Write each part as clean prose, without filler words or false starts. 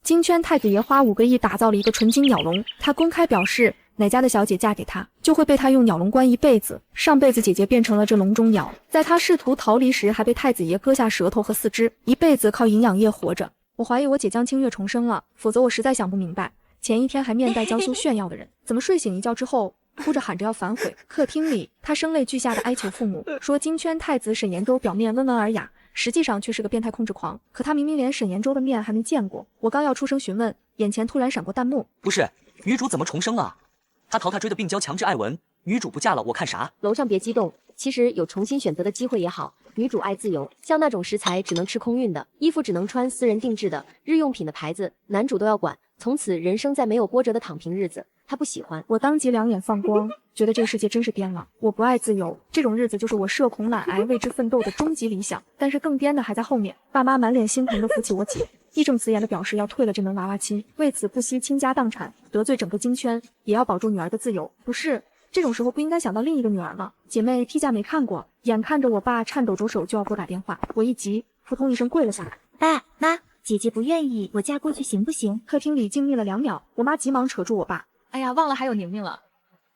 金圈太子爷花5个亿打造了一个纯金鸟笼，他公开表示，哪家的小姐嫁给他，就会被他用鸟笼关一辈子。上辈子姐姐变成了这笼中鸟，在他试图逃离时，还被太子爷割下舌头和四肢，一辈子靠营养液活着。我怀疑我姐江清月重生了，否则我实在想不明白，前一天还面带娇羞炫耀的人，怎么睡醒一觉之后哭着喊着要反悔。客厅里，他声泪俱下的哀求父母，说金圈太子沈延洲表面温文尔雅，实际上却是个变态控制狂。可他明明连沈延洲的面还没见过。我刚要出声询问，眼前突然闪过弹幕：不是，女主怎么重生了？他淘汰追的病娇强制艾文，女主不嫁了，我看啥？楼上别激动，其实有重新选择的机会也好。女主爱自由，像那种食材只能吃空运的，衣服只能穿私人定制的，日用品的牌子，男主都要管。从此人生再没有波折的躺平日子，他不喜欢。我当即两眼放光，觉得这个世界真是颠了。我不爱自由，这种日子就是我社恐懒癌为之奋斗的终极理想。但是更颠的还在后面，爸妈满脸心疼的扶起我姐，义正辞严的表示要退了这门娃娃亲，为此不惜倾家荡产，得罪整个金圈，也要保住女儿的自由。不是，这种时候不应该想到另一个女儿吗？姐妹批假没看过，眼看着我爸颤抖着手就要给我打电话，我一急，扑通一声跪了下来。爸妈，姐姐不愿意，我嫁过去行不行？客厅里静谧了2秒，我妈急忙扯住我爸。哎呀，忘了还有宁宁了，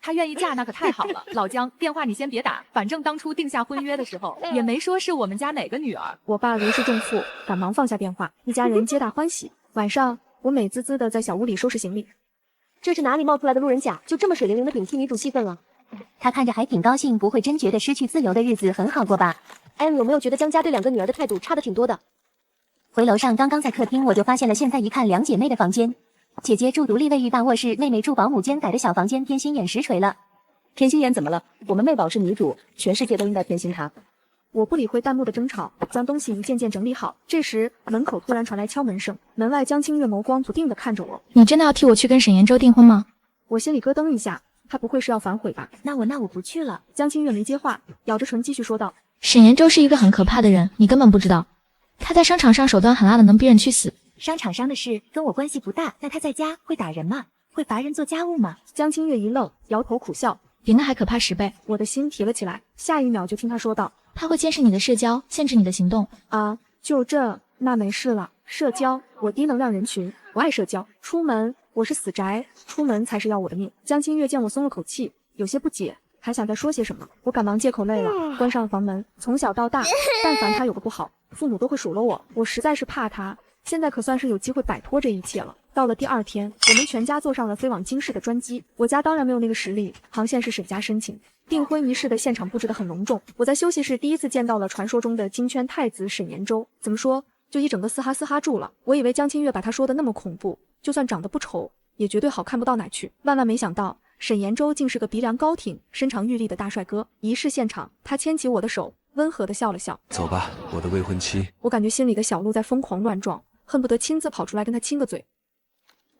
她愿意嫁那可太好了。老姜，电话你先别打，反正当初定下婚约的时候，也没说是我们家哪个女儿。我爸如释重负，赶忙放下电话，一家人皆大欢喜。晚上，我美滋滋的在小屋里收拾行李。这是哪里冒出来的路人甲，就这么水灵灵的顶替女主戏份了？他看着还挺高兴，不会真觉得失去自由的日子很好过吧？M 有没有觉得江家对2个女儿的态度差的挺多的？回楼上，刚刚在客厅我就发现了，现在一看2姐妹的房间，姐姐住独立卫浴大卧室，妹妹住保姆间改的小房间，偏心眼实锤了。偏心眼怎么了？我们妹宝是女主，全世界都应该偏心她。我不理会弹幕的争吵，将东西一件件整理好。这时门口突然传来敲门声，门外江清月眸光笃定地看着我。你真的要替我去跟沈延洲订婚吗？我心里咯噔一下，他不会是要反悔吧？那我不去了。江清月没接话，咬着唇继续说道：沈延洲是一个很可怕的人，你根本不知道。他在商场上手段狠辣的能逼人去死。商场上的事跟我关系不大，那他在家会打人吗？会罚人做家务吗？江清月一愣，摇头苦笑，比那还可怕10倍。我的心提了起来，下一秒就听他说道：他会监视你的社交，限制你的行动。啊，就这，那没事了。社交，我低能量人群，不爱社交。出门，我是死宅，出门才是要我的命。江清月见我松了口气，有些不解，还想再说些什么，我赶忙借口累了，关上了房门。从小到大，但凡他有个不好，父母都会数落我，我实在是怕他。现在可算是有机会摆脱这一切了。到了第2天，我们全家坐上了飞往京市的专机。我家当然没有那个实力，航线是沈家申请。订婚仪式的现场布置得很隆重。我在休息室第一次见到了传说中的金圈太子沈延洲，怎么说，就一整个嘶哈嘶哈住了。我以为江清月把他说的那么恐怖，就算长得不丑，也绝对好看不到哪去。万万没想到，沈延洲竟是个鼻梁高挺、身长玉立的大帅哥。仪式现场，他牵起我的手，温和地笑了笑。走吧，我的未婚妻。我感觉心里的小鹿在疯狂乱撞，恨不得亲自跑出来跟他亲个嘴。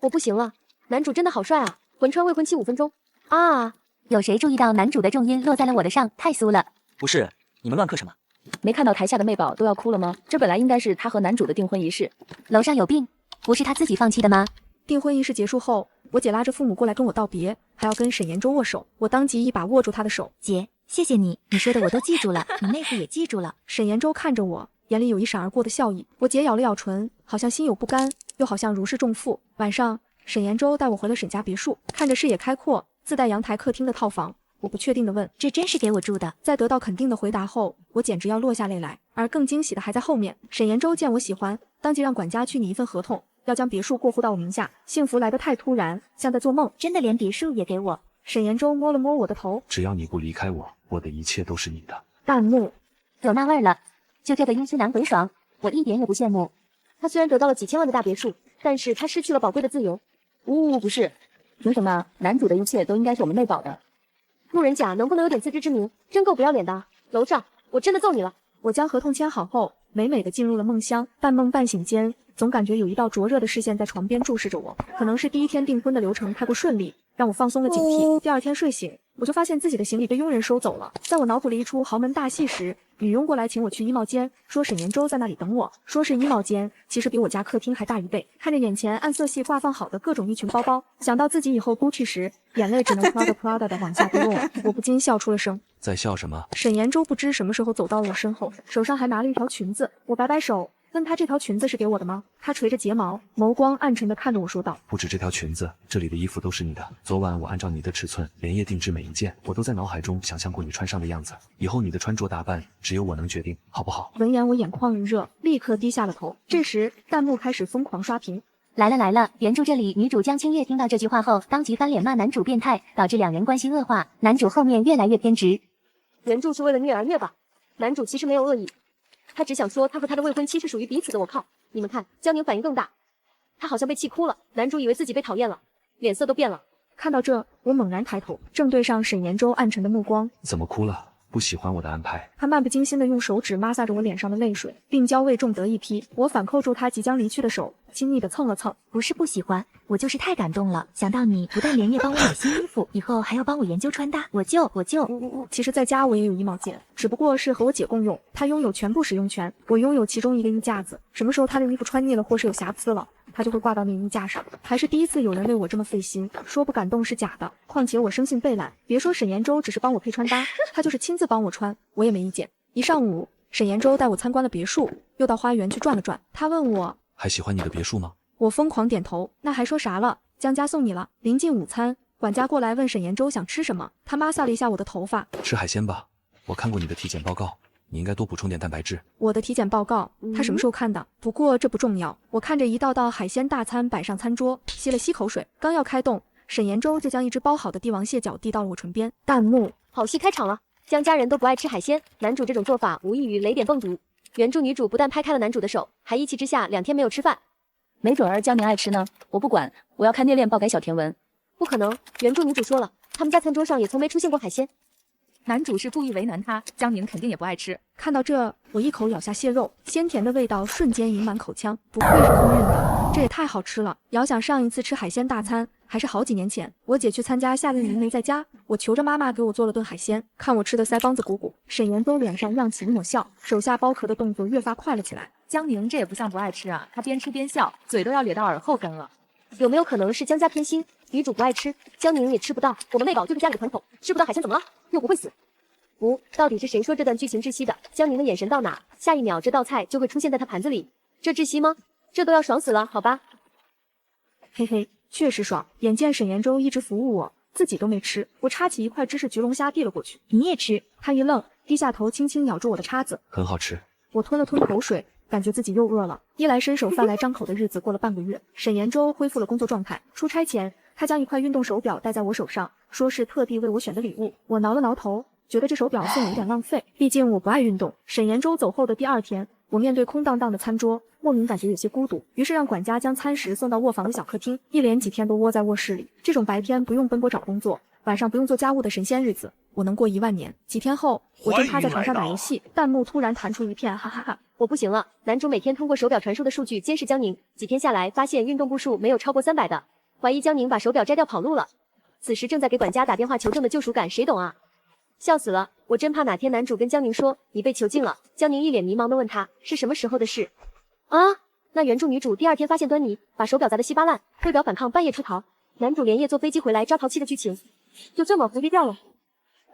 我不行了，男主真的好帅啊！魂穿未婚妻5分钟啊！有谁注意到男主的重音落在了我的上？太酥了！不是，你们乱嗑什么？没看到台下的妹宝都要哭了吗？这本来应该是他和男主的订婚仪式。楼上有病，不是他自己放弃的吗？订婚仪式结束后，我姐拉着父母过来跟我道别，还要跟沈延洲握手。我当即一把握住他的手，姐，谢谢你，你说的我都记住了，你妹夫也记住了。沈延洲看着我，眼里有一闪而过的笑意。我姐咬了咬唇，好像心有不甘，又好像如释重负。晚上，沈延洲带我回了沈家别墅，看着视野开阔、自带阳台客厅的套房，我不确定地问：这真是给我住的？在得到肯定的回答后，我简直要落下泪来。而更惊喜的还在后面。沈延洲见我喜欢，当即让管家去拟一份合同，要将别墅过户到我名下。幸福来得太突然，像在做梦。真的连别墅也给我？沈延洲摸了摸我的头，只要你不离开我，我的一切都是你的。弹幕有那味儿了，就这个阴虚男鬼爽，我一点也不羡慕。他虽然得到了几千万的大别墅，但是他失去了宝贵的自由。不是，凭什么男主的一切都应该是我们妹宝的？路人甲能不能有点自知之明？真够不要脸的！楼上，我真的揍你了！我将合同签好后，美美的进入了梦乡。半梦半醒间，总感觉有一道灼热的视线在床边注视着我。可能是第1天订婚的流程太过顺利，让我放松了警惕。第2天睡醒，我就发现自己的行李被佣人收走了。在我脑补了一出豪门大戏时，女佣过来请我去衣帽间，说沈延洲在那里等我。说是衣帽间，其实比我家客厅还大1倍。看着眼前暗色系挂放好的各种衣裙包包，想到自己以后出去时，眼泪只能Prada 的往下滴落，我不禁笑出了声。在笑什么？沈延洲不知什么时候走到了我身后，手上还拿了一条裙子。我摆摆手，问他这条裙子是给我的吗？他垂着睫毛，眸光暗沉地看着我说道。不止这条裙子，这里的衣服都是你的。昨晚我按照你的尺寸连夜定制每一件，我都在脑海中想象过你穿上的样子。以后你的穿着打扮只有我能决定，好不好？闻言我眼眶一热，立刻低下了头。这时弹幕开始疯狂刷屏。来了来了！原著这里女主江清月听到这句话后，当即翻脸骂男主变态，导致两人关系恶化，男主后面越来越偏执。原著是为了虐而虐吧？男主其实没有恶意，他只想说他和他的未婚妻是属于彼此的。我靠！你们看，江宁反应更大，他好像被气哭了。男主以为自己被讨厌了，脸色都变了。看到这，我猛然抬头，正对上沈岩洲暗沉的目光。怎么哭了？不喜欢我的安排？他漫不经心地用手指抹挲着我脸上的泪水，病娇味重得一批。我反扣住他即将离去的手，亲昵地蹭了蹭。不是不喜欢，我就是太感动了，想到你不但连夜帮我买新衣服，以后还要帮我研究穿搭，我就其实在家我也有衣帽间，只不过是和我姐共用，她拥有全部使用权，我拥有其中一个衣架子。什么时候她的衣服穿腻了或是有瑕疵了，她就会挂到那衣架上。还是第一次有人为我这么费心，说不感动是假的。况且我生性背懒，别说沈岩洲只是帮我配穿搭，他就是亲自帮我穿，我也没意见。一上午，沈岩洲带我参观了别墅，又到花园去转了转。他问我还喜欢你的别墅吗？我疯狂点头，那还说啥了？江家送你了。临近午餐，管家过来问沈岩洲想吃什么，他抹挲了一下我的头发。吃海鲜吧，我看过你的体检报告，你应该多补充点蛋白质。我的体检报告，他什么时候看的？不过这不重要。我看着一道道海鲜大餐摆上餐桌，吸了吸口水，刚要开动，沈岩洲就将一只包好的帝王蟹脚递到了我唇边。弹幕：好戏开场了，江家人都不爱吃海鲜，男主这种做法无异于雷点蹦毒。原著女主不但拍开了男主的手，还一气之下2天没有吃饭。没准儿江宁爱吃呢，我不管，我要看恋恋爆改小甜文。不可能，原著女主说了，他们家餐桌上也从没出现过海鲜。男主是故意为难他，江宁肯定也不爱吃。看到这，我一口咬下蟹肉，鲜甜的味道瞬间盈满口腔，不愧是空运的，这也太好吃了。遥想上一次吃海鲜大餐还是好几年前，我姐去参加夏令营没在家，我求着妈妈给我做了顿海鲜，看我吃的腮帮子鼓鼓。沈岩洲脸上漾起一抹笑，手下剥壳的动作越发快了起来。江宁这也不像不爱吃啊，他边吃边笑，嘴都要咧到耳后根了。有没有可能是江家偏心，女主不爱吃，江宁也吃不到？我们妹宝就是家里的传统，吃不到海鲜怎么了？又不会死。不，到底是谁说这段剧情窒息的？江宁的眼神到哪，下一秒这道菜就会出现在他盘子里，这窒息吗？这都要爽死了，好吧。嘿嘿，确实爽。眼见沈岩洲一直服务我，自己都没吃，我插起一块芝士焗龙虾递了过去。你也吃？他一愣，低下头轻轻咬住我的叉子。很好吃。我吞了吞口水，感觉自己又饿了。衣来伸手饭来张口的日子过了半个月，沈岩洲恢复了工作状态。出差前，他将一块运动手表戴在我手上，说是特地为我选的礼物。我挠了挠头，觉得这手表送我有点浪费，毕竟我不爱运动。沈岩洲走后的第2天，我面对空荡荡的餐桌，莫名感觉有些孤独，于是让管家将餐食送到卧房的小客厅，一连几天都窝在卧室里。这种白天不用奔波找工作，晚上不用做家务的神仙日子，我能过10000年。几天后，我正趴在床上打游戏，弹幕突然弹出一片哈哈哈。我不行了，男主每天通过手表传输的数据监视江宁，几天下来发现运动步数没有超过300的，怀疑江宁把手表摘掉跑路了。此时正在给管家打电话求证的救赎感，谁懂啊？笑死了，我真怕哪天男主跟江宁说你被囚禁了。江宁一脸迷茫的问他是什么时候的事啊？那原著女主第2天发现端倪，把手表砸得稀巴烂，为表反抗半夜出逃，男主连夜坐飞机回来招淘气的剧情，就这么蝴蝶掉了。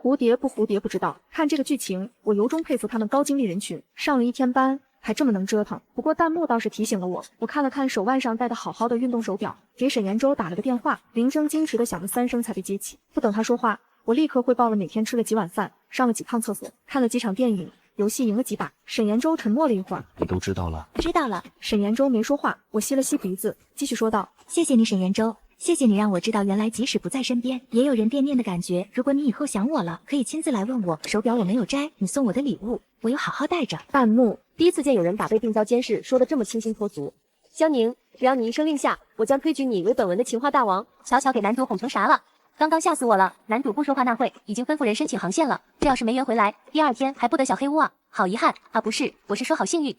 蝴蝶不蝴蝶不知道，看这个剧情，我由衷佩服他们高精力人群，上了1天班还这么能折腾。不过弹幕倒是提醒了我，我看了看手腕上戴的好好的运动手表，给沈岩洲打了个电话，铃声矜持的响了3声才被接起。不等他说话，我立刻汇报了每天吃了几碗饭，上了几趟厕所，看了几场电影，游戏赢了几把。沈岩洲沉默了一会儿，你都知道了？知道了。沈岩洲没说话，我吸了吸鼻子，继续说道：谢谢你，沈岩洲。谢谢你让我知道，原来即使不在身边，也有人惦念的感觉。如果你以后想我了，可以亲自来问我。手表我没有摘，你送我的礼物，我有好好带着。弹幕：第一次见有人把被病娇监视说的这么清新脱俗。江宁，只要你一声令下，我将推举你为本文的情话大王。巧巧给男主哄成啥了？刚刚吓死我了。男主不说话那会已经吩咐人申请航线了，这要是没缘回来，第2天还不得小黑屋啊！好遗憾啊，不是，我是说好幸运。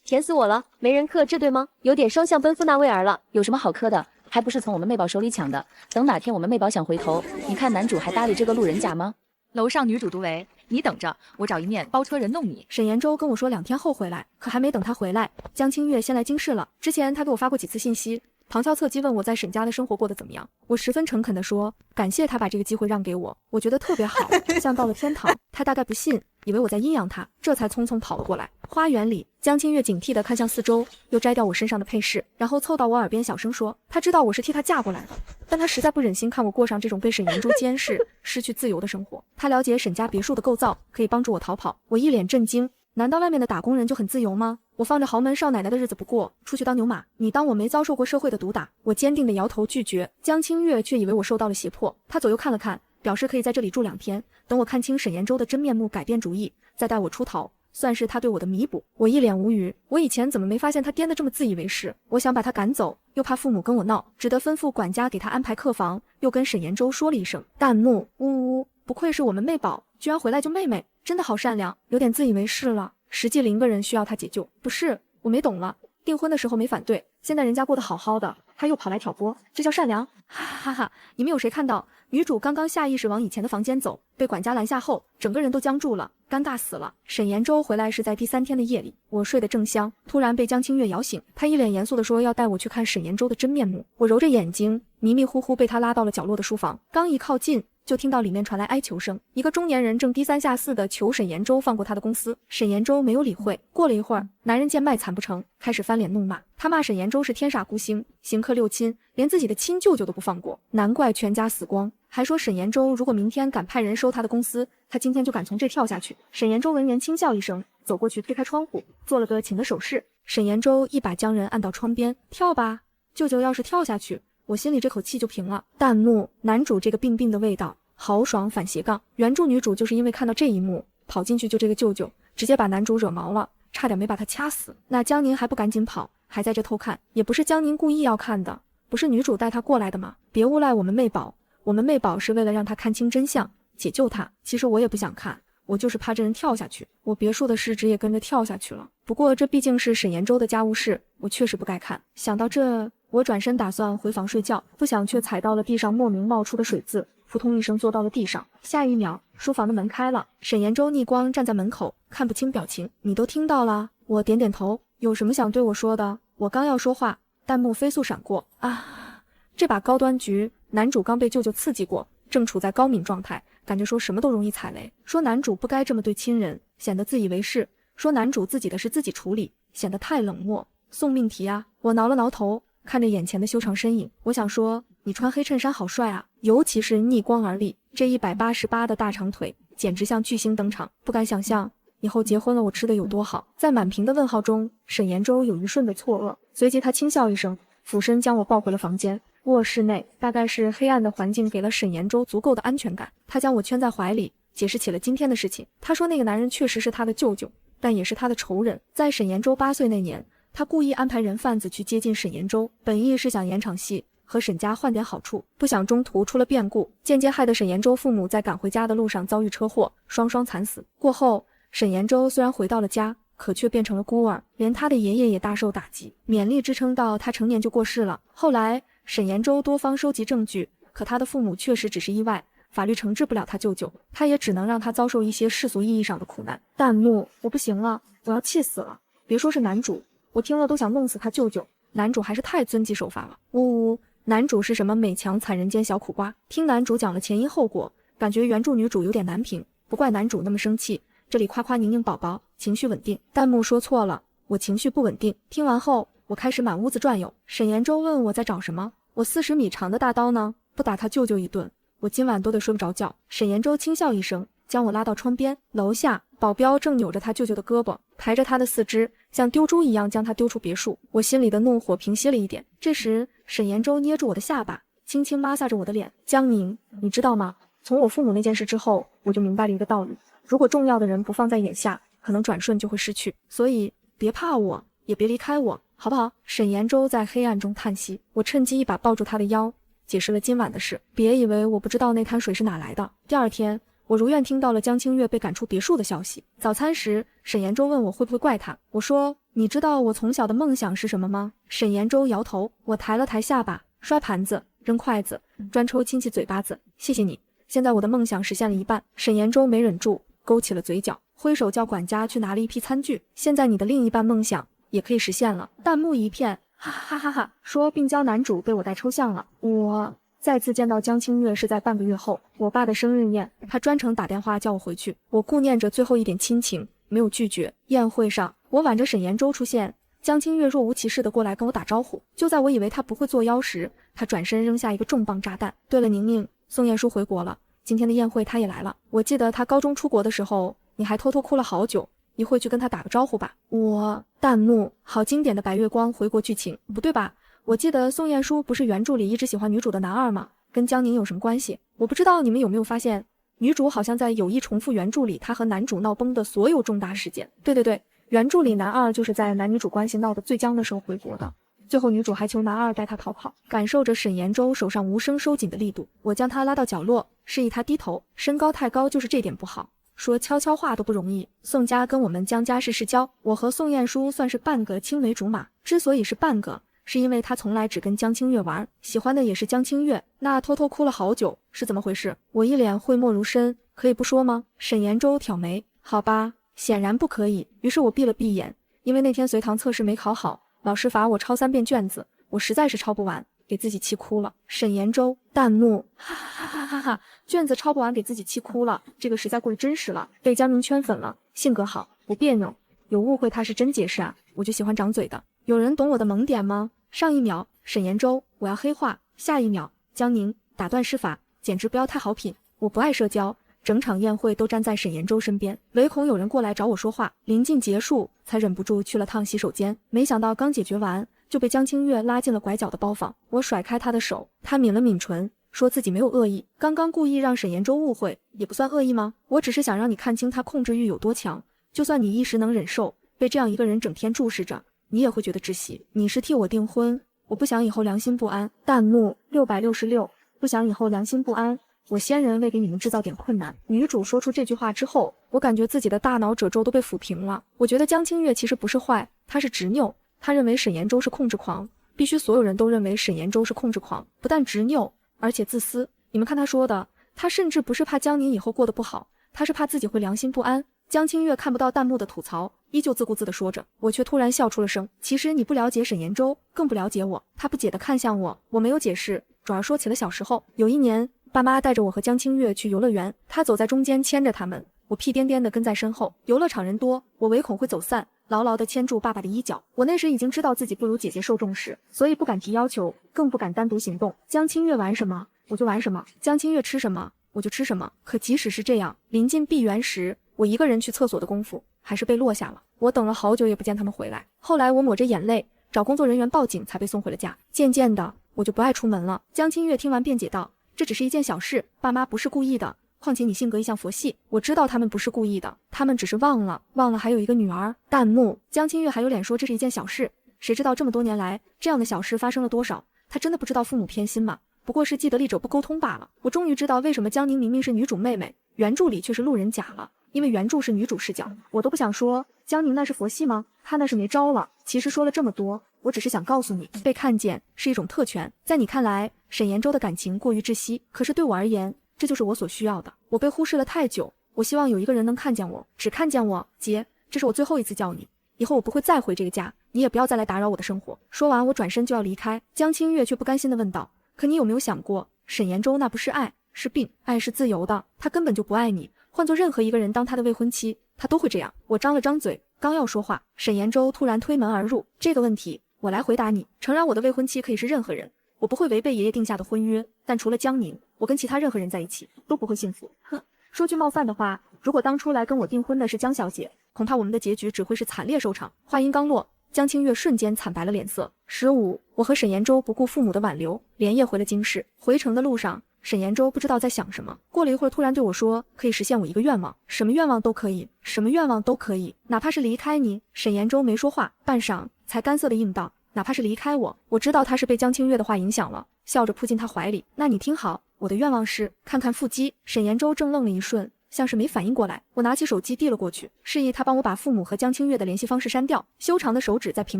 甜死我了，没人克，这对吗？有点双向奔赴纳威尔了。有什么好磕的？还不是从我们妹宝手里抢的。等哪天我们妹宝想回头，你看男主还搭理这个路人甲吗？楼上女主独为，你等着，我找一面包车人弄你。沈岩洲跟我说2天后回来，可还没等他回来，江清月先来京市了。之前他给我发过几次信息，旁敲侧击问我在沈家的生活过得怎么样。我十分诚恳地说，感谢他把这个机会让给我，我觉得特别好，像到了天堂。他大概不信，以为我在阴阳他，这才匆匆跑了过来。花园里，江清月警惕地看向四周，又摘掉我身上的配饰，然后凑到我耳边小声说，他知道我是替他嫁过来的，但他实在不忍心看我过上这种被沈延洲监视、失去自由的生活。他了解沈家别墅的构造，可以帮助我逃跑。我一脸震惊，难道外面的打工人就很自由吗？我放着豪门少奶奶的日子不过，出去当牛马？你当我没遭受过社会的毒打？我坚定地摇头拒绝。江清月却以为我受到了胁迫，他左右看了看，表示可以在这里住2天，等我看清沈延洲的真面目，改变主意，再带我出逃，算是他对我的弥补。我一脸无语，我以前怎么没发现他颠得这么自以为是？我想把他赶走，又怕父母跟我闹，只得吩咐管家给他安排客房，又跟沈延洲说了一声。弹幕呜呜，不愧是我们妹宝，居然回来救妹妹，真的好善良，有点自以为是了。实际0个人需要他解救，不是我没懂了。订婚的时候没反对，现在人家过得好好的，他又跑来挑拨，这叫善良？哈哈哈！你们有谁看到女主刚刚下意识往以前的房间走，被管家拦下后，整个人都僵住了，尴尬死了。沈延洲回来是在第3天的夜里，我睡得正香，突然被江清月摇醒，他一脸严肃地说要带我去看沈延洲的真面目。我揉着眼睛，迷迷糊糊被他拉到了角落的书房，刚一靠近，就听到里面传来哀求声，一个中年人正低三下四地求沈延洲放过他的公司。沈延洲没有理会。过了一会儿，男人见卖惨不成，开始翻脸怒骂，他骂沈延洲是天煞孤星，刑克6亲，连自己的亲舅舅都不放过，难怪全家死光。还说沈延洲如果明天敢派人收他的公司，他今天就敢从这跳下去。沈延洲闻言轻笑一声，走过去推开窗户，做了个请的手势。沈延洲一把将人按到窗边，跳吧，舅舅要是跳下去，我心里这口气就平了。弹幕男主这个病病的味道，豪爽反斜杠。原著女主就是因为看到这一幕，跑进去救这个舅舅，直接把男主惹毛了，差点没把他掐死。那江宁还不赶紧跑，还在这偷看，也不是江宁故意要看的，不是女主带他过来的吗？别诬赖我们妹宝，我们妹宝是为了让他看清真相，解救他。其实我也不想看，我就是怕这人跳下去，我别墅的市值也跟着跳下去了。不过这毕竟是沈延洲的家务事，我确实不该看。想到这，我转身打算回房睡觉，不想却踩到了地上莫名冒出的水渍，扑通一声坐到了地上。下一秒，书房的门开了，沈延洲逆光站在门口，看不清表情。你都听到了？我点点头。有什么想对我说的？我刚要说话，弹幕飞速闪过。啊，这把高端局，男主刚被舅舅刺激过，正处在高敏状态，感觉说什么都容易踩雷。说男主不该这么对亲人，显得自以为是。说男主自己的事自己处理，显得太冷漠。送命题啊！我挠了挠头，看着眼前的修长身影，我想说，你穿黑衬衫好帅啊，尤其是逆光而立，这188的大长腿，简直像巨星登场。不敢想象以后结婚了我吃的有多好。在满屏的问号中，沈延洲有一瞬的错愕，随即他轻笑一声，俯身将我抱回了房间。卧室内大概是黑暗的环境给了沈延洲足够的安全感，他将我圈在怀里，解释起了今天的事情。他说那个男人确实是他的舅舅，但也是他的仇人。在沈延洲8岁那年，他故意安排人贩子去接近沈延洲，本意是想演场戏，和沈家换点好处，不想中途出了变故，间接害得沈延洲父母在赶回家的路上遭遇车祸，双双惨死。过后，沈延洲虽然回到了家，可却变成了孤儿，连他的爷爷也大受打击，勉力支撑到他成年就过世了。后来沈延洲多方收集证据，可他的父母确实只是意外，法律惩治不了他舅舅，他也只能让他遭受一些世俗意义上的苦难。弹幕，我不行了，我要气死了。别说是男主，我听了都想弄死他舅舅。男主还是太遵纪守法了。呜呜，男主是什么美强惨人间小苦瓜？听男主讲了前因后果，感觉原著女主有点难评，不怪男主那么生气。这里夸夸宁宁宝宝情绪稳定，弹幕说错了，我情绪不稳定。听完后，我开始满屋子转悠。沈延洲问我在找什么，我40米长的大刀呢？不打他舅舅一顿，我今晚都得睡不着觉。沈延洲轻笑一声，将我拉到窗边，楼下保镖正扭着他舅舅的胳膊，抬着他的4肢，像丢猪一样将他丢出别墅。我心里的怒火平息了一点。这时，沈延洲捏住我的下巴，轻轻摩挲着我的脸。江宁，你知道吗？从我父母那件事之后，我就明白了一个道理，如果重要的人不放在眼下，可能转瞬就会失去。所以别怕我，也别离开我，好不好？沈延洲在黑暗中叹息，我趁机一把抱住他的腰，解释了今晚的事。别以为我不知道那滩水是哪来的。第二天，我如愿听到了江清月被赶出别墅的消息。早餐时，沈延洲问我会不会怪他，我说你知道我从小的梦想是什么吗？沈延洲摇头。我抬了抬下巴，摔盘子，扔筷子，专抽亲戚嘴巴子。谢谢你，现在我的梦想实现了一半。沈延洲没忍住，勾起了嘴角，挥手叫管家去拿了一批餐具。现在你的另一半梦想也可以实现了。弹幕一片，哈哈哈哈！说病娇男主被我带抽象了。我再次见到江清月是在半个月后，我爸的生日宴，他专程打电话叫我回去。我顾念着最后一点亲情，没有拒绝。宴会上，我挽着沈延舟出现，江清月若无其事的过来跟我打招呼。就在我以为他不会作妖时，他转身扔下一个重磅炸弹。对了，宁宁，宋晏殊回国了，今天的宴会他也来了。我记得他高中出国的时候，你还偷偷哭了好久。你会去跟他打个招呼吧？我弹幕好经典的白月光回国剧情，不对吧？我记得宋晏殊不是原著里一直喜欢女主的男二吗？跟江宁有什么关系？我不知道你们有没有发现，女主好像在有意重复原著里她和男主闹崩的所有重大事件。对，原著里男二就是在男女主关系闹得最僵的时候回国的。最后女主还求男二带她逃跑。感受着沈延舟手上无声收紧的力度，我将他拉到角落，示意他低头。身高太高就是这点不好。说悄悄话都不容易。宋家跟我们江家是世交，我和宋晏殊算是半个青梅竹马。之所以是半个，是因为他从来只跟江清月玩，喜欢的也是江清月。那偷偷哭了好久是怎么回事？我一脸讳莫如深，可以不说吗？沈延舟挑眉，好吧，显然不可以。于是我闭了闭眼，因为那天随堂测试没考好，老师罚我抄3遍卷子，我实在是抄不完，给自己气哭了。沈延舟弹幕哈哈哈哈，卷子抄不完给自己气哭了，这个实在过于真实了，被江宁圈粉了。性格好，不别扭，有误会他是真解释啊，我就喜欢长嘴的。有人懂我的萌点吗？上一秒沈延舟我要黑化，下一秒江宁打断施法，简直不要太好品。我不爱社交，整场宴会都站在沈延舟身边，唯恐有人过来找我说话。临近结束，才忍不住去了趟洗手间，没想到刚解决完就被江清月拉进了拐角的包房。我甩开他的手，他抿了抿唇，说自己没有恶意，刚刚故意让沈延舟误会，也不算恶意吗？我只是想让你看清他控制欲有多强，就算你一时能忍受被这样一个人整天注视着，你也会觉得窒息。你是替我订婚，我不想以后良心不安。弹幕666，不想以后良心不安，我先人为给你们制造点困难。女主说出这句话之后，我感觉自己的大脑褶皱都被抚平了。我觉得江清月其实不是坏，她是执拗，她认为沈延舟是控制狂，必须所有人都认为沈延舟是控制狂，不但执拗，而且自私。你们看他说的，他甚至不是怕江宁以后过得不好，他是怕自己会良心不安。江清月看不到弹幕的吐槽，依旧自顾自地说着，我却突然笑出了声。其实你不了解沈延舟，更不了解我。他不解地看向我，我没有解释，转而说起了小时候。有一年，爸妈带着我和江清月去游乐园，他走在中间牵着他们，我屁颠颠地跟在身后。游乐场人多，我唯恐会走散，牢牢地牵住爸爸的衣角。我那时已经知道自己不如姐姐受重视，所以不敢提要求，更不敢单独行动。江清月玩什么我就玩什么，江清月吃什么我就吃什么。可即使是这样，临近闭园时，我一个人去厕所的功夫还是被落下了。我等了好久也不见他们回来，后来我抹着眼泪找工作人员报警，才被送回了家。渐渐的我就不爱出门了。江清月听完辩解道，这只是一件小事，爸妈不是故意的，况且你性格一向佛系，我知道他们不是故意的，他们只是忘了还有一个女儿。弹幕江清月还有脸说这是一件小事，谁知道这么多年来这样的小事发生了多少？他真的不知道父母偏心吗？不过是既得利者不沟通罢了。我终于知道为什么江宁明明是女主妹妹，原著里却是路人甲了，因为原著是女主视角。我都不想说江宁那是佛系吗？她那是没招了。其实说了这么多，我只是想告诉你，被看见是一种特权。在你看来，沈延舟的感情过于窒息，可是对我而言，这就是我所需要的。我被忽视了太久，我希望有一个人能看见我，只看见我。姐，这是我最后一次叫你，以后我不会再回这个家，你也不要再来打扰我的生活。说完，我转身就要离开，江清月却不甘心地问道，可你有没有想过，沈延舟那不是爱，是病。爱是自由的，他根本就不爱你，换做任何一个人当他的未婚妻，他都会这样。我张了张嘴，刚要说话，沈延舟突然推门而入。这个问题我来回答你，诚然我的未婚妻可以是任何人，我不会违背爷爷定下的婚约，但除了江宁，我跟其他任何人在一起都不会幸福。哼，说句冒犯的话，如果当初来跟我订婚的是江小姐，恐怕我们的结局只会是惨烈收场。话音刚落，江清月瞬间惨白了脸色。15，我和沈延舟不顾父母的挽留，连夜回了京市。回程的路上，沈延舟不知道在想什么，过了一会儿突然对我说，可以实现我一个愿望。什么愿望都可以，什么愿望都可以，哪怕是离开你。沈延舟没说话，半晌才干涩地应道，哪怕是离开我。我知道他是被江清月的话影响了，笑着扑进他怀里。那你听好，我的愿望是看看腹肌。沈延舟正愣了一瞬，像是没反应过来，我拿起手机递了过去，示意他帮我把父母和江清月的联系方式删掉。修长的手指在屏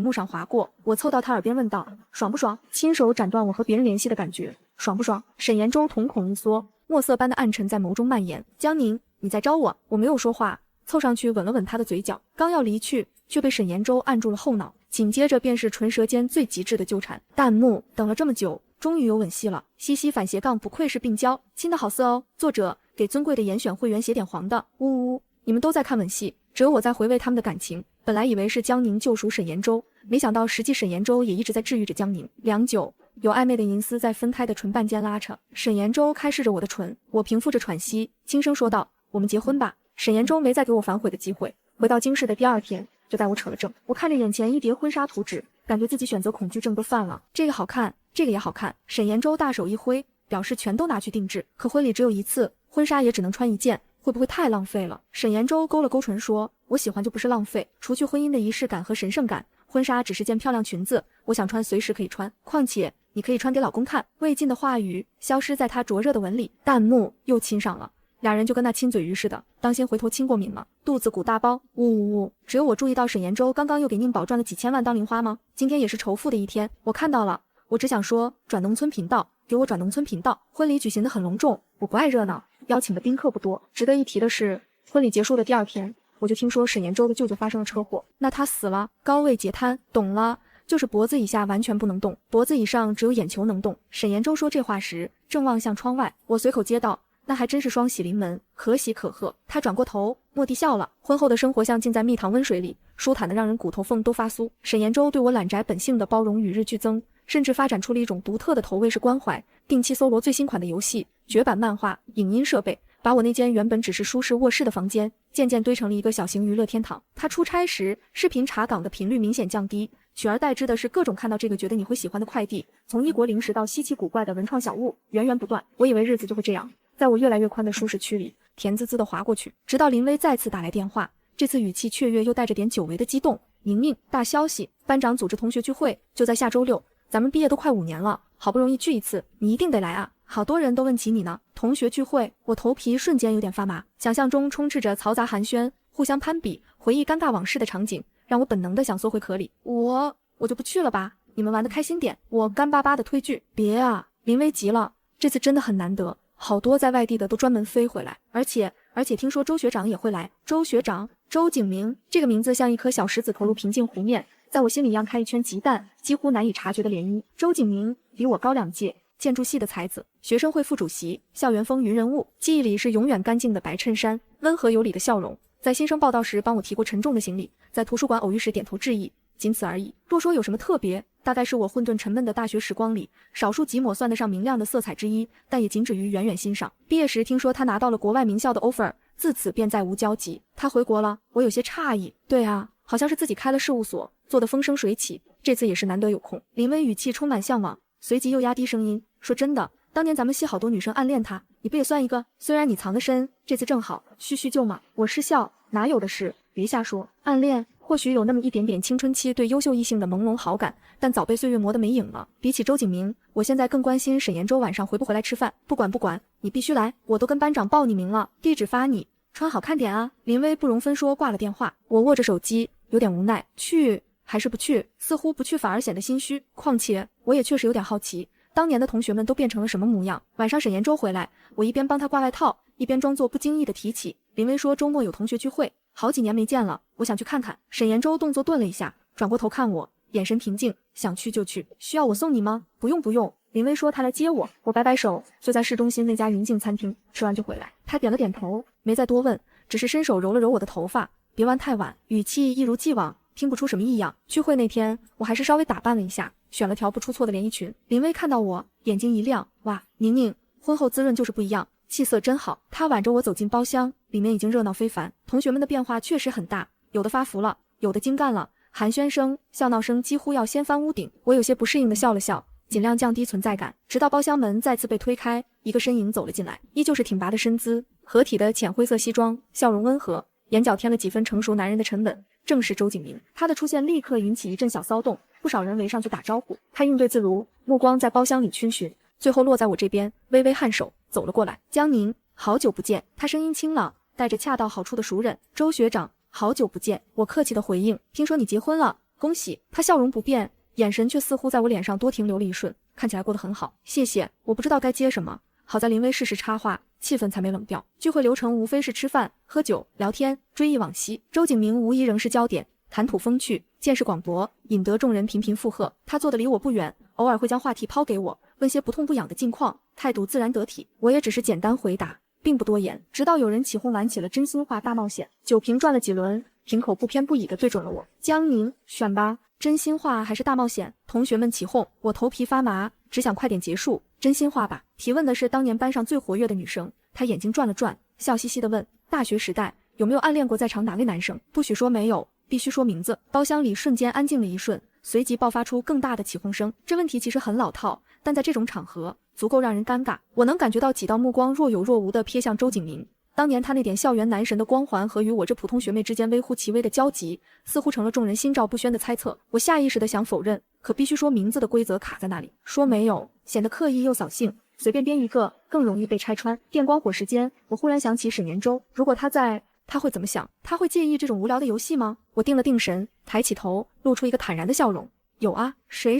幕上划过，我凑到他耳边问道，爽不爽？亲手斩断我和别人联系的感觉，爽不爽？沈延舟瞳孔一缩，墨色般的暗沉在眸中蔓延。江宁，你在招我？我没有说话，凑上去吻了吻他的嘴角，刚要离去，却被沈延舟按住了后脑。紧接着便是唇舌间最极致的纠缠。弹幕等了这么久，终于有吻戏了，西西反斜杠不愧是病娇，亲的好色哦。作者给尊贵的严选会员写点黄的，呜呜，你们都在看吻戏，只有我在回味他们的感情。本来以为是江宁救赎沈延洲，没想到实际沈延洲也一直在治愈着江宁。良久，有暧昧的银丝在分开的唇瓣间拉扯，沈延洲开视着我的唇，我平复着喘息，轻声说道：“我们结婚吧。”沈延洲没再给我反悔的机会。回到京市的第2天，就带我扯了证。我看着眼前一叠婚纱图纸，感觉自己选择恐惧症都犯了。这个好看，这个也好看。沈延洲大手一挥，表示全都拿去定制。可婚礼只有一次，婚纱也只能穿1件，会不会太浪费了？沈延洲勾了勾唇说：“我喜欢就不是浪费，除去婚姻的仪式感和神圣感，婚纱只是件漂亮裙子，我想穿随时可以穿。况且你可以穿给老公看。”未尽的话语消失在他灼热的吻里，弹幕又亲上了。俩人就跟那亲嘴鱼似的，当心回头亲过敏了。肚子鼓大包，呜呜呜！只有我注意到沈延洲刚刚又给宁宝赚了几千万当零花吗？今天也是仇富的一天，我看到了。我只想说，转农村频道，给我转农村频道。婚礼举行得很隆重，我不爱热闹，邀请的宾客不多。值得一提的是，婚礼结束的第2天，我就听说沈延洲的舅舅发生了车祸，那他死了，高位截瘫，懂了，就是脖子以下完全不能动，脖子以上只有眼球能动。沈延洲说这话时，正望向窗外，我随口接道：“那还真是双喜临门，可喜可贺。”他转过头，蓦地笑了。婚后的生活像浸在蜜糖温水里，舒坦的让人骨头缝都发酥。沈延洲对我懒宅本性的包容与日俱增，甚至发展出了一种独特的投喂式关怀，定期搜罗最新款的游戏、绝版漫画、影音设备，把我那间原本只是舒适卧室的房间，渐渐堆成了一个小型娱乐天堂。他出差时，视频查岗的频率明显降低，取而代之的是各种看到这个觉得你会喜欢的快递，从异国零食到稀奇古怪的文创小物，源源不断。我以为日子就会这样，在我越来越宽的舒适区里，甜滋滋地滑过去，直到林薇再次打来电话，这次语气雀跃又带着点久违的激动。宁宁，大消息，班长组织同学聚会，就在下周6，咱们毕业都快5年了，好不容易聚一次，你一定得来啊！好多人都问起你呢。同学聚会，我头皮瞬间有点发麻，想象中充斥着嘈杂寒暄、互相攀比、回忆尴尬往事的场景，让我本能的想缩回壳里。我就不去了吧，你们玩的开心点。我干巴巴的推拒。别啊！林薇急了，这次真的很难得。好多在外地的都专门飞回来，而且听说周学长也会来。周学长，周景明，这个名字像一颗小石子投入平静湖面，在我心里漾开一圈极淡、几乎难以察觉的涟漪。周景明比我高2届，建筑系的才子，学生会副主席，校园风云人物。记忆里是永远干净的白衬衫，温和有礼的笑容，在新生报道时帮我提过沉重的行李，在图书馆偶遇时点头致意，仅此而已。若说有什么特别，大概是我混沌沉闷的大学时光里少数几抹算得上明亮的色彩之一，但也仅止于远远欣赏。毕业时听说他拿到了国外名校的 offer， 自此便再无交集。他回国了，我有些诧异。对啊，好像是自己开了事务所，做得风生水起，这次也是难得有空。林薇语气充满向往，随即又压低声音说：“真的，当年咱们系好多女生暗恋他，你不也算一个？虽然你藏得深，这次正好叙叙旧嘛。”我失笑，哪有的事，别瞎说。暗恋或许有那么一点点青春期对优秀异性的朦胧好感，但早被岁月磨得没影了。比起周景明，我现在更关心沈延洲晚上回不回来吃饭。不管，你必须来，我都跟班长报你名了，地址发你，穿好看点啊。林薇不容分说挂了电话，我握着手机，有点无奈，去还是不去？似乎不去反而显得心虚，况且我也确实有点好奇，当年的同学们都变成了什么模样。晚上沈延洲回来，我一边帮他挂外套，一边装作不经意的提起。林薇说周末有同学聚会，好几年没见了，我想去看看。沈延洲动作顿了一下，转过头看我，眼神平静，想去就去。需要我送你吗？不用。林薇说她来接我，我摆摆手，就在市中心那家云境餐厅，吃完就回来。她点了点头，没再多问，只是伸手揉了揉我的头发，别玩太晚，语气一如既往，听不出什么异样。聚会那天，我还是稍微打扮了一下，选了条不出错的连衣裙。林薇看到我，眼睛一亮，哇，宁宁，婚后滋润就是不一样，气色真好。她挽着我走进包厢，里面已经热闹非凡，同学们的变化确实很大，有的发福了，有的精干了，寒暄声、笑闹声几乎要掀翻屋顶。我有些不适应的笑了笑，尽量降低存在感，直到包厢门再次被推开，一个身影走了进来，依旧是挺拔的身姿，合体的浅灰色西装，笑容温和，眼角添了几分成熟男人的沉稳，正是周景明。他的出现立刻引起一阵小骚动，不少人围上去打招呼，他应对自如，目光在包厢里逡巡，最后落在我这边，微微颔首走了过来。江宁，好久不见。他声音轻朗，带着恰到好处的熟稔。周学长，好久不见。我客气的回应，听说你结婚了，恭喜。他笑容不变，眼神却似乎在我脸上多停留了一瞬，看起来过得很好。谢谢。我不知道该接什么，好在林薇适时插话，气氛才没冷掉。聚会流程无非是吃饭、喝酒、聊天，追忆往昔。周景明无疑仍是焦点，谈吐风趣，见识广博，引得众人频频附和。他坐得离我不远，偶尔会将话题抛给我，问些不痛不痒的近况，态度自然得体。我也只是简单回答，并不多言。直到有人起哄玩起了真心话大冒险，酒瓶转了几轮，瓶口不偏不倚地对准了我。江宁，选吧，真心话还是大冒险？同学们起哄，我头皮发麻，只想快点结束。真心话吧。提问的是当年班上最活跃的女生，她眼睛转了转，笑嘻嘻地问：大学时代有没有暗恋过在场哪位男生？不许说没有，必须说名字。包厢里瞬间安静了一瞬，随即爆发出更大的起哄声。这问题其实很老套，但在这种场合足够让人尴尬。我能感觉到几道目光若有若无地瞥向周景明。当年他那点校园男神的光环和与我这普通学妹之间微乎其微的交集，似乎成了众人心照不宣的猜测。我下意识地想否认，可必须说名字的规则卡在那里，说没有显得刻意又扫兴，随便编一个更容易被拆穿。电光火石间，我忽然想起沈延洲，如果他在，他会怎么想？他会介意这种无聊的游戏吗？我定了定神，抬起头，露出一个坦然的笑容。有啊，谁？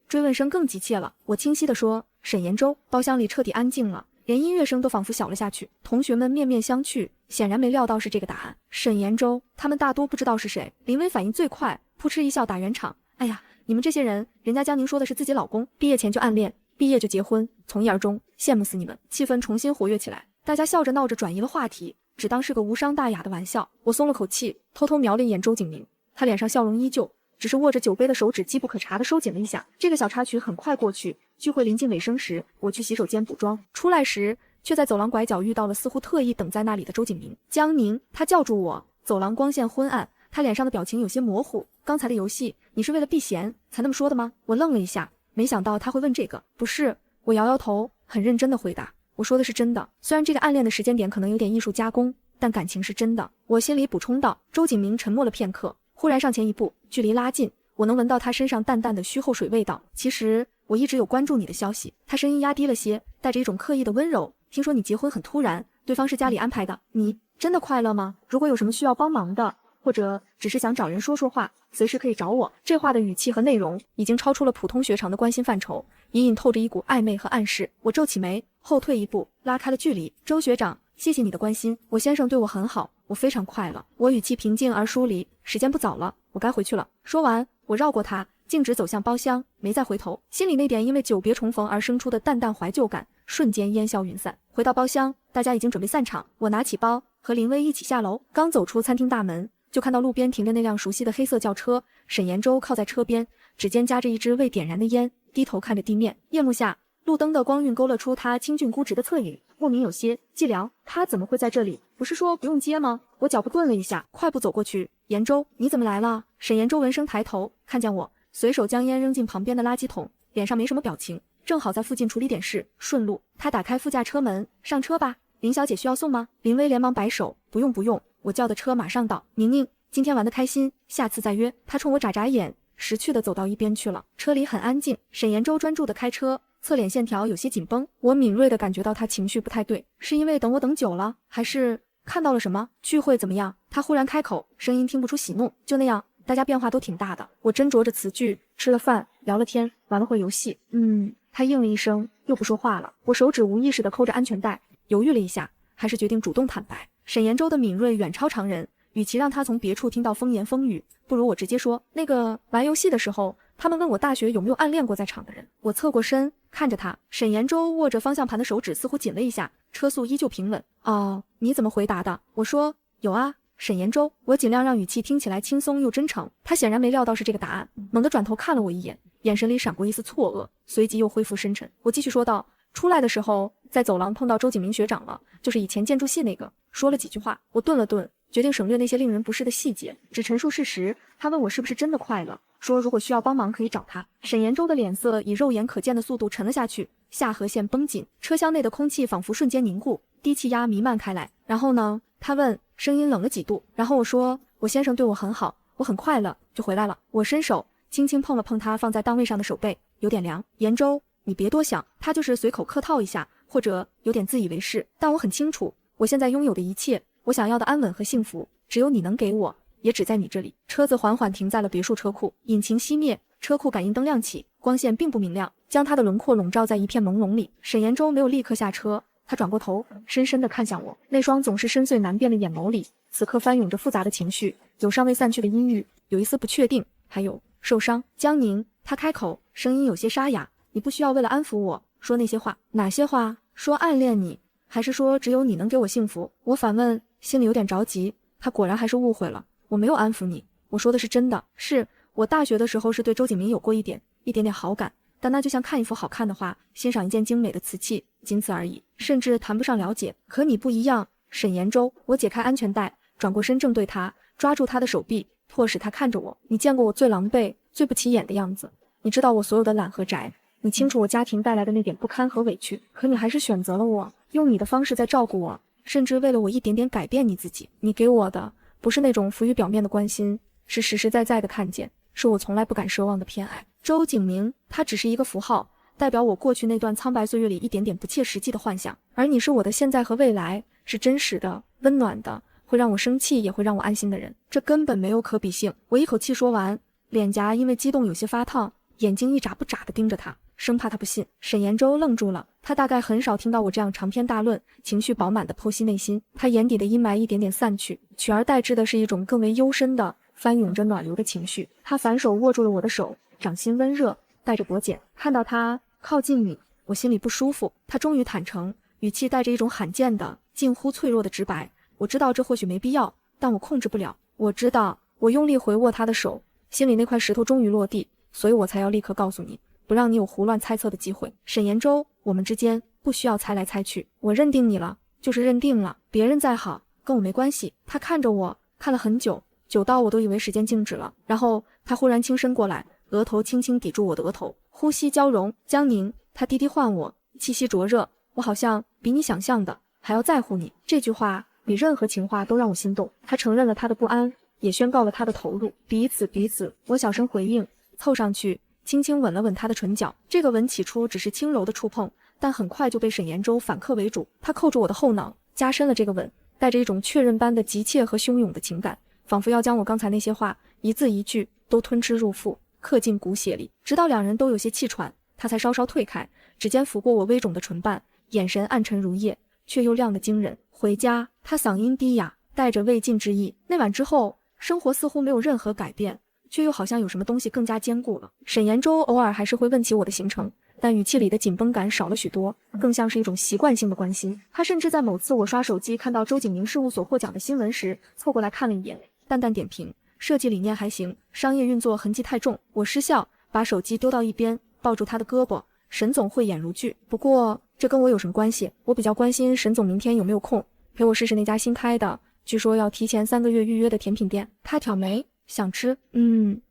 追问声更急切了。我清晰地说：沈延洲。包厢里彻底安静了，连音乐声都仿佛小了下去。同学们面面相觑，显然没料到是这个答案。沈延洲，他们大多不知道是谁。林薇反应最快，扑哧一笑打圆场。哎呀，你们这些人，人家江宁说的是自己老公，毕业前就暗恋，毕业就结婚，从一而终，羡慕死你们。气氛重新活跃起来，大家笑着闹着转移了话题，只当是个无伤大雅的玩笑。我松了口气，偷偷瞄了一眼周景明，他脸上笑容依旧，只是握着酒杯的手指机不可察地收紧了一下。这个小插曲很快过去。聚会临近尾声时，我去洗手间补妆，出来时却在走廊拐角遇到了似乎特意等在那里的周景明。江宁，他叫住我。走廊光线昏暗，他脸上的表情有些模糊。刚才的游戏，你是为了避嫌才那么说的吗？我愣了一下，没想到他会问这个。不是，我摇摇头，很认真地回答，我说的是真的。虽然这个暗恋的时间点可能有点艺术加工，但感情是真的。我心里补充道。周景明沉默了片刻，忽然上前一步，距离拉近，我能闻到他身上淡淡的虚后水味道。其实我一直有关注你的消息。他声音压低了些，带着一种刻意的温柔。听说你结婚很突然，对方是家里安排的，你真的快乐吗？如果有什么需要帮忙的，或者只是想找人说说话，随时可以找我。这话的语气和内容已经超出了普通学长的关心范畴，隐隐透着一股暧昧和暗示。我皱起眉，后退一步，拉开了距离。周学长，谢谢你的关心，我先生对我很好，我非常快乐。我语气平静而疏离，时间不早了，我该回去了。说完，我绕过他，径直走向包厢，没再回头。心里那点因为久别重逢而生出的淡淡怀旧感瞬间烟消云散。回到包厢，大家已经准备散场，我拿起包和林薇一起下楼。刚走出餐厅大门，就看到路边停着那辆熟悉的黑色轿车，沈延洲靠在车边，指尖夹着一支未点燃的烟，低头看着地面。夜幕下，路灯的光晕勾勒出他清俊孤直的侧影，莫名有些寂寥。他怎么会在这里？不是说不用接吗？我脚步顿了一下，快步走过去。延洲，你怎么来了？沈延洲闻声抬头，看见我，随手将烟扔进旁边的垃圾桶，脸上没什么表情，正好在附近处理点事，顺路。他打开副驾车门，上车吧。林小姐需要送吗？林薇连忙摆手，不用不用，我叫的车马上到。宁宁，今天玩得开心，下次再约。他冲我眨眨眼，识趣的走到一边去了。车里很安静，沈延洲专注的开车，侧脸线条有些紧绷。我敏锐的感觉到他情绪不太对，是因为等我等久了，还是看到了什么？聚会怎么样？他忽然开口，声音听不出喜怒。就那样，大家变化都挺大的。我斟酌着词句，吃了饭，聊了天，玩了会游戏。他应了一声，又不说话了。我手指无意识的抠着安全带，犹豫了一下，还是决定主动坦白。沈延洲的敏锐远超常人，与其让他从别处听到风言风语，不如我直接说，那个玩游戏的时候，他们问我大学有没有暗恋过在场的人。我侧过身看着他，沈延洲握着方向盘的手指似乎紧了一下，车速依旧平稳。哦，你怎么回答的？我说有啊。沈延洲，我尽量让语气听起来轻松又真诚。他显然没料到是这个答案，猛地转头看了我一眼，眼神里闪过一丝错愕，随即又恢复深沉。我继续说道，出来的时候在走廊碰到周景明学长了，就是以前建筑系那个。说了几句话，我顿了顿，决定省略那些令人不适的细节，只陈述事实。他问我是不是真的快乐，说如果需要帮忙可以找他。沈延洲的脸色以肉眼可见的速度沉了下去，下颌线绷紧，车厢内的空气仿佛瞬间凝固，低气压弥漫开来。然后呢？他问，声音冷了几度。然后我说，我先生对我很好，我很快乐，就回来了。我伸手轻轻碰了碰他放在档位上的手背，有点凉。延洲，你别多想，他就是随口客套一下，或者有点自以为是，但我很清楚，我现在拥有的一切，我想要的安稳和幸福，只有你能给我，也只在你这里。车子缓缓停在了别墅车库，引擎熄灭，车库感应灯亮起，光线并不明亮，将他的轮廓笼罩在一片朦胧里。沈延洲没有立刻下车，他转过头，深深地看向我，那双总是深邃难辨的眼眸里，此刻翻涌着复杂的情绪，有尚未散去的阴郁，有一丝不确定，还有受伤。江宁，他开口，声音有些沙哑，你不需要为了安抚我说那些话。哪些话？说暗恋你，还是说只有你能给我幸福？我反问，心里有点着急。他果然还是误会了，我没有安抚你，我说的是真的。是我大学的时候是对周景明有过一点点好感，但那就像看一幅好看的画，欣赏一件精美的瓷器，仅此而已，甚至谈不上了解。可你不一样，沈延洲。我解开安全带，转过身正对他，抓住他的手臂，迫使他看着我。你见过我最狼狈、最不起眼的样子，你知道我所有的懒和宅，你清楚我家庭带来的那点不堪和委屈，可你还是选择了我，用你的方式在照顾我，甚至为了我一点点改变你自己。你给我的不是那种浮于表面的关心，是实实在在的看见，是我从来不敢奢望的偏爱。周景明，他只是一个符号，代表我过去那段苍白岁月里一点点不切实际的幻想，而你是我的现在和未来，是真实的、温暖的，会让我生气也会让我安心的人，这根本没有可比性。我一口气说完，脸颊因为激动有些发烫，眼睛一眨不眨地盯着他，生怕他不信。沈延洲愣住了，他大概很少听到我这样长篇大论、情绪饱满的剖析内心。他眼底的阴霾一点点散去，取而代之的是一种更为幽深的、翻涌着暖流的情绪。他反手握住了我的手，掌心温热，带着薄茧。看到他靠近你，我心里不舒服。他终于坦诚，语气带着一种罕见的、近乎脆弱的直白。我知道这或许没必要，但我控制不了。我知道，我用力回握他的手，心里那块石头终于落地，所以我才要立刻告诉你，不让你有胡乱猜测的机会。沈延洲，我们之间不需要猜来猜去，我认定你了，就是认定了，别人再好跟我没关系。他看着我，看了很久，久到我都以为时间静止了。然后他忽然轻伸过来，额头轻轻抵住我的额头，呼吸交融。江宁，他低低唤我，气息灼热，我好像比你想象的还要在乎你。这句话比任何情话都让我心动。他承认了他的不安，也宣告了他的投入。彼此。我小声回应，凑上去轻轻吻了吻他的唇角。这个吻起初只是轻柔的触碰，但很快就被沈延洲反客为主。他扣住我的后脑，加深了这个吻，带着一种确认般的急切和汹涌的情感，仿佛要将我刚才那些话一字一句都吞吃入腹，刻进骨血里。直到两人都有些气喘，他才稍稍退开，指尖抚过我微肿的唇瓣，眼神暗沉如夜，却又亮得惊人。回家，他嗓音低哑，带着未尽之意。那晚之后，生活似乎没有任何改变，却又好像有什么东西更加坚固了。沈延洲偶尔还是会问起我的行程，但语气里的紧绷感少了许多，更像是一种习惯性的关心。他甚至在某次我刷手机看到周景明事务所获奖的新闻时，凑过来看了一眼，淡淡点评，设计理念还行，商业运作痕迹太重。我失笑，把手机丢到一边，抱住他的胳膊。沈总慧眼如炬，不过这跟我有什么关系？我比较关心沈总明天有没有空陪我试试那家新开的，据说要提前3个月预约的甜品店。他挑眉，想吃？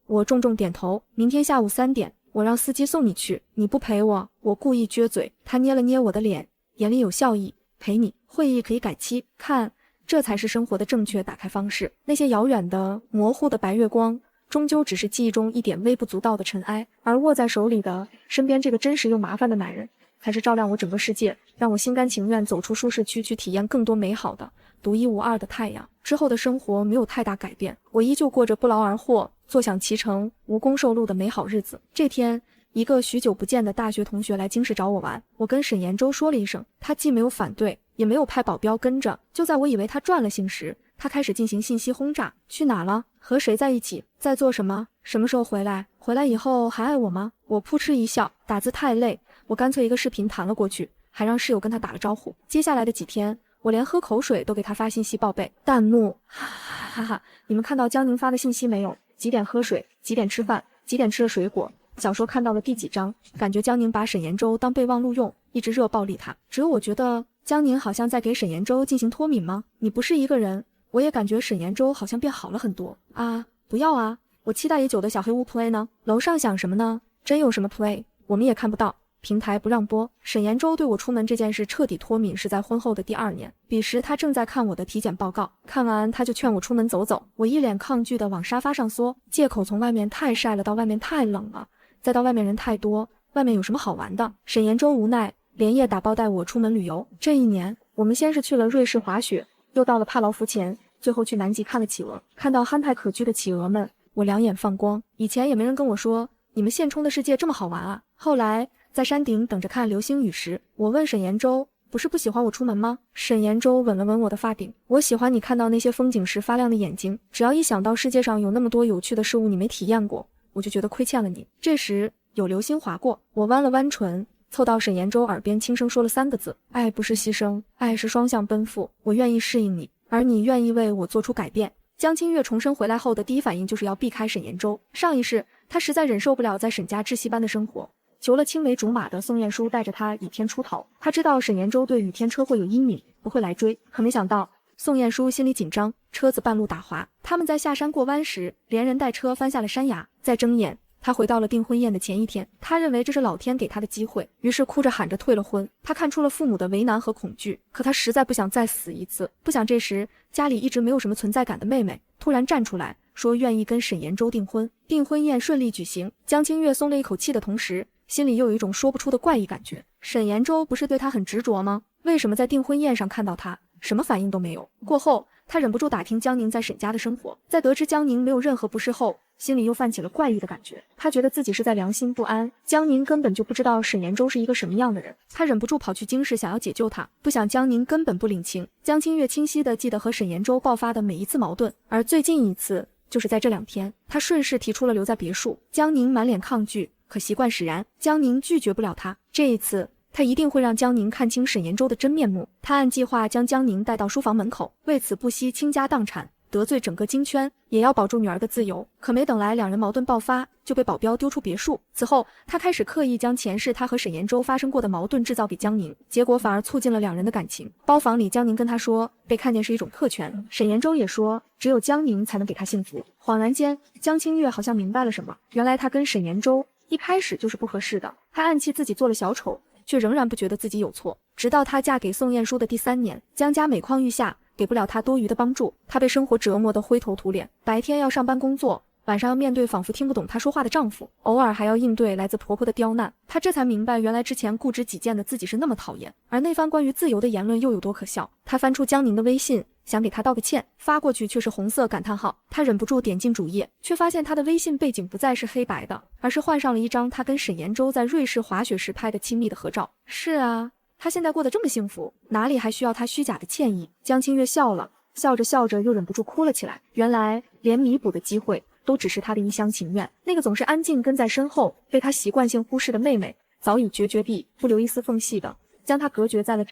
我重重点头。明天下午3点，我让司机送你去。你不陪我，我故意撅嘴。他捏了捏我的脸，眼里有笑意。陪你，会议可以改期。看，这才是生活的正确打开方式。那些遥远的、模糊的白月光，终究只是记忆中一点微不足道的尘埃，而握在手里的身边这个真实又麻烦的男人，才是照亮我整个世界，让我心甘情愿走出舒适区，去体验更多美好的、独一无二的太阳。之后的生活没有太大改变，我依旧过着不劳而获、坐享其成、无功受禄的美好日子。这天，一个许久不见的大学同学来京市找我玩，我跟沈延洲说了一声，他既没有反对，也没有派保镖跟着。就在我以为他赚了兴时，他开始进行信息轰炸。去哪了？和谁在一起？在做什么？什么时候回来？回来以后还爱我吗？我扑哧一笑，打字太累，我干脆一个视频弹了过去，还让室友跟他打了招呼。接下来的几天，我连喝口水都给他发信息报备，弹幕哈哈，你们看到江宁发的信息没有？几点喝水？几点吃饭？几点吃了水果？小说看到了第几章？感觉江宁把沈延洲当备忘录用，一直热暴力他。只有我觉得江宁好像在给沈延洲进行脱敏吗？你不是一个人。我也感觉沈延洲好像变好了很多啊！不要啊！我期待已久的小黑屋 play 呢？楼上想什么呢？真有什么 play？我们也看不到，平台不让播。沈延洲对我出门这件事彻底脱敏是在婚后的第2年，彼时他正在看我的体检报告，看完他就劝我出门走走。我一脸抗拒的往沙发上缩，借口从外面太晒了到外面太冷了，再到外面人太多，外面有什么好玩的？沈延洲无奈，连夜打包带我出门旅游。这1年，我们先是去了瑞士滑雪，又到了帕劳浮潜，最后去南极看了企鹅。看到憨态可掬的企鹅们，我两眼放光。以前也没人跟我说，你们现充的世界这么好玩啊。后来在山顶等着看流星雨时，我问沈延洲，不是不喜欢我出门吗？沈岩洲吻了吻我的发顶，我喜欢你看到那些风景时发亮的眼睛，只要一想到世界上有那么多有趣的事物你没体验过，我就觉得亏欠了你。这时有流星划过，我弯了弯唇，凑到沈岩洲耳边轻声说了3个字：爱不是牺牲，爱是双向奔赴。我愿意适应你，而你愿意为我做出改变。江清月重生回来后的第一反应就是要避开沈岩洲。上一世他实在忍受不了在沈家窒息般的生活，求了青梅竹马的宋晏书带着他倚天出逃。他知道沈岩洲对雨天车祸有阴影，不会来追，可没想到宋晏书心里紧张，车子半路打滑。他们在下山过弯时，连人带车翻下了山崖。在睁眼，他回到了订婚宴的前一天，他认为这是老天给他的机会，于是哭着喊着退了婚。他看出了父母的为难和恐惧，可他实在不想再死一次。不想这时家里一直没有什么存在感的妹妹突然站出来说愿意跟沈岩洲订婚。订婚宴顺利举行，江清月松了一口气的同时，心里又有一种说不出的怪异感觉。沈岩洲不是对他很执着吗？为什么在订婚宴上看到他什么反应都没有？过后他忍不住打听江宁在沈家的生活，在得知江宁没有任何不适后，心里又泛起了怪异的感觉。他觉得自己是在良心不安，江宁根本就不知道沈岩洲是一个什么样的人。他忍不住跑去京市想要解救他，不想江宁根本不领情。江清月清晰地记得和沈岩洲爆发的每一次矛盾，而最近一次就是在这2天，他顺势提出了留在别墅。江宁满脸抗拒，可习惯使然，江宁拒绝不了他。这一次他一定会让江宁看清沈岩洲的真面目。他按计划将江宁带到书房门口，为此不惜倾家荡产，得罪整个京圈，也要保住女儿的自由。可没等来2人矛盾爆发，就被保镖丢出别墅。此后他开始刻意将前世他和沈岩洲发生过的矛盾制造给江宁，结果反而促进了2人的感情。包房里江宁跟他说被看见是一种特权，沈岩洲也说只有江宁才能给他幸福。恍然间江清月好像明白了什么，原来他跟沈岩洲一开始就是不合适的。他暗器自己做了小丑，却仍然不觉得自己有错。直到她嫁给宋晏书的第3年，江家每况愈下，给不了她多余的帮助，她被生活折磨得灰头土脸，白天要上班工作，晚上要面对仿佛听不懂她说话的丈夫，偶尔还要应对来自婆婆的刁难。她这才明白，原来之前固执己见的自己是那么讨厌，而那番关于自由的言论又有多可笑。她翻出江宁的微信，想给他道个歉，发过去却是红色感叹号。他忍不住点进主页，却发现他的微信背景不再是黑白的，而是换上了一张他跟沈岩洲在瑞士滑雪时拍的亲密的合照。是啊，他现在过得这么幸福，哪里还需要他虚假的歉意？江清月笑了，笑着笑着又忍不住哭了起来。原来连弥补的机会都只是他的一厢情愿。那个总是安静跟在身后，被他习惯性忽视的妹妹，早已决绝地不留一丝缝隙的将他隔绝在了